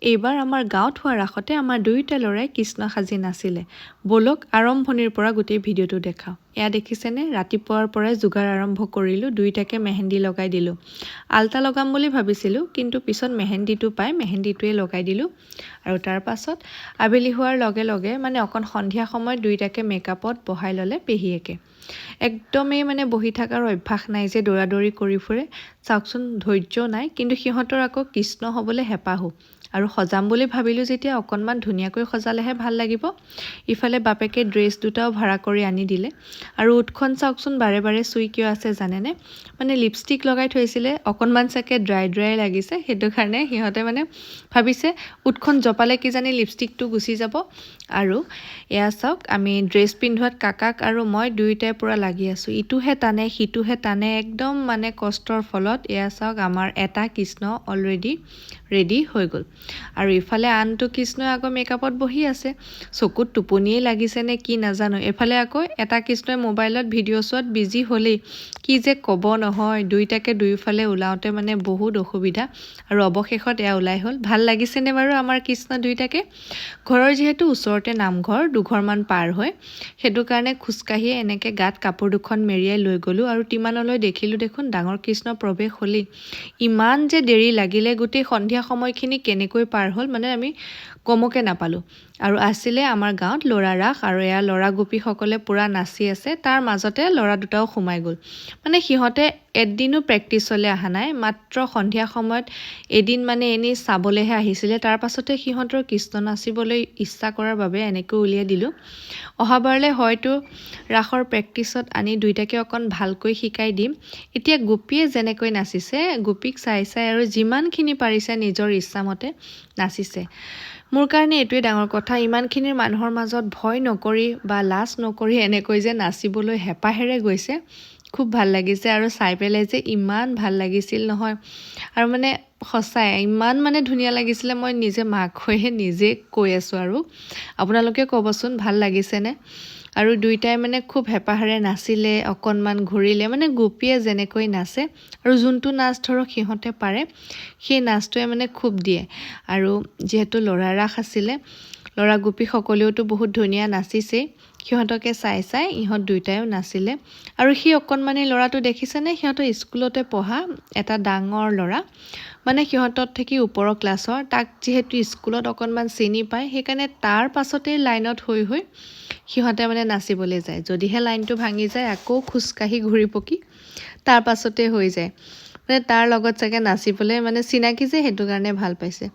এইবাৰ আমাৰ গাঁৱত হোৱা ৰাসতে আমাৰ দুয়োটা ল'ৰাই কৃষ্ণ সাজি নাছিলে। বলক আৰম্ভণিৰ পৰা গোটেই ভিডিঅ'টো দেখাওঁ। এয়া দেখিছেনে, ৰাতিপুৱাৰ পৰাই যোগাৰ আৰম্ভ কৰিলোঁ, দুয়োটাকে মেহেন্দি লগাই দিলোঁ। আলতা লগাম বুলি ভাবিছিলোঁ, কিন্তু পিছত মেহেন্দিটো পাই মেহেন্দিটোৱে লগাই দিলোঁ। আৰু তাৰ পাছত আবেলি হোৱাৰ লগে লগে অকণ সন্ধিয়া সময়ত দুয়োটাকে মেকআপত বহাই ল'লে পেহীয়েকে। একদমেই বহি থকাৰ অভ্যাস নাই যে দৌৰা-দৌৰি কৰি ফুৰে। চাওকচোন, ধৈৰ্য নাই, কিন্তু সিহঁতৰ আকৌ কৃষ্ণ হ'বলৈ হেঁপাহো। আৰু সজাম বুলি ভাবিলোঁ যেতিয়া অকণমান ধুনীয়াকৈ সজালেহে ভাল লাগিব। ইফালে বাপেকে ড্ৰেছ দুটাও ভাড়া কৰি আনি দিলে। আৰু ওঠখন চাওকচোন বাৰে বাৰে চুই কিয় আছে জানেনে? লিপষ্টিক লগাই থৈছিলে, অকণমান চাগে ড্ৰাই লাগিছে, সেইটো কাৰণে সিহঁতে ভাবিছে ওঠখন জপালে কিজানি লিপষ্টিকটো গুচি যাব। আৰু এয়া চাওক, আমি ড্ৰেছ পিন্ধোৱাত কাকাক আৰু মই দুয়োটাই পূৰা লাগি আছোঁ। ইটোহে টানে সিটোহে টানে, একদম কষ্টৰ ফলত এয়া চাওক আমাৰ এটা কৃষ্ণ অলৰেডি ৰেডি হৈ গ'ল। আৰু ইফালে আনটো কৃষ্ণই আকৌ মেকআপত বহি আছে। চকুত টোপনিয়েই লাগিছে নে কি নাজানো। এফালে আকৌ এটা কৃষ্ণই মোবাইলত ভিডিঅ' চোৱাত বিজি হ'লেই। কি যে ক'ব নহয়, দুয়োটাকে দুয়োফালে ওলাওঁতে বহুত অসুবিধা। আৰু অৱশেষত এয়া ওলাই হ'ল। ভাল লাগিছেনে বাৰু আমাৰ কৃষ্ণ দুয়োটাকে? ঘৰৰ যিহেতু ওচৰতে নামঘৰ, দুঘৰমান পাৰ হয়, সেইটো কাৰণে খোজকাঢ়িয়ে এনেকৈ গাত কাপোৰ দুখন মেৰিয়াই লৈ গ'লোঁ। আৰু তিমানলৈ দেখিলোঁ দেখোন ডাঙৰ কৃষ্ণ প্ৰৱেশ হ'লেই। ইমান যে দেৰি লাগিলে, গোটেই সন্ধিয়া সময়খিনি কেনেকৈ পাৰ হ'ল আমি গমকে নাপালোঁ। আৰু আছিলে আমাৰ গাঁৱত ল'ৰা ৰাস, আৰু এয়া ল'ৰা গোপীসকলে পূৰা নাচি আছে। তাৰ মাজতে ল'ৰা দুটাও সোমাই গ'ল। সিহঁতে এদিনো প্ৰেক্টিচলৈ অহা নাই, মাত্ৰ সন্ধিয়া সময়ত এদিন এনেই চাবলৈহে আহিছিলে। তাৰ পাছতে সিহঁতৰ কৃষ্ণ নাচিবলৈ ইচ্ছা কৰাৰ বাবে এনেকৈ উলিয়াই দিলোঁ। অহাবাৰলৈ হয়তো ৰাসৰ প্ৰেক্টিচত আনি দুয়োটাকে অকণ ভালকৈ শিকাই দিম। এতিয়া গোপীয়ে যেনেকৈ নাচিছে, গোপীক চাই আৰু যিমানখিনি পাৰিছে নিজৰ ইচ্ছামতে নাচিছে। মোৰ কাৰণে এইটোৱে ডাঙৰ কথা, ইমানখিনিৰ মানুহৰ মাজত ভয় নকৰি বা লাজ নকৰি এনেকৈ যে নাচিবলৈ হেঁপাহেৰে গৈছে, খুব ভাল লাগিছে। আৰু চাই পেলাই যে ইমান ভাল লাগিছিল নহয়। আৰু সঁচাই ইমান ধুনীয়া লাগিছিলে, মই নিজে মাক হৈহে নিজে কৈ আছোঁ। আৰু আপোনালোকে ক'বচোন, ভাল লাগিছেনে? আৰু দুয়োটাই খুব হেঁপাহেৰে নাচিলে, অকণমান ঘূৰিলে, গোপীয়ে যেনেকৈ নাচে আৰু যোনটো নাচ ধৰক সিহঁতে পাৰে, সেই নাচটোৱে খুব দিয়ে। আৰু যিহেতু ল'ৰা ৰাস আছিলে, ল'ৰা গোপীসকলেওতো বহুত ধুনীয়া নাচিছেই। সিহঁতকে চাই ইহঁত দুয়োটাইও নাচিলে। আৰু সেই অকণমানি ল'ৰাটো দেখিছেনে, সিহঁতৰ স্কুলতে পঢ়া এটা ডাঙৰ ল'ৰা, সিহঁতত থাকি ওপৰৰ ক্লাছৰ। তাক যিহেতু স্কুলত অকণমান চিনি পায়, সেইকাৰণে তাৰ পাছতেই লাইনত হৈ সিহঁতে নাচিবলৈ যায়। যদিহে লাইনটো ভাঙি যায়, আকৌ খোজকাঢ়ি ঘূৰি পকি তাৰ পাছতে হৈ যায়। তাৰ লগত চাগে নাচিবলৈ চিনাকি যে, সেইটো কাৰণে ভাল পাইছে।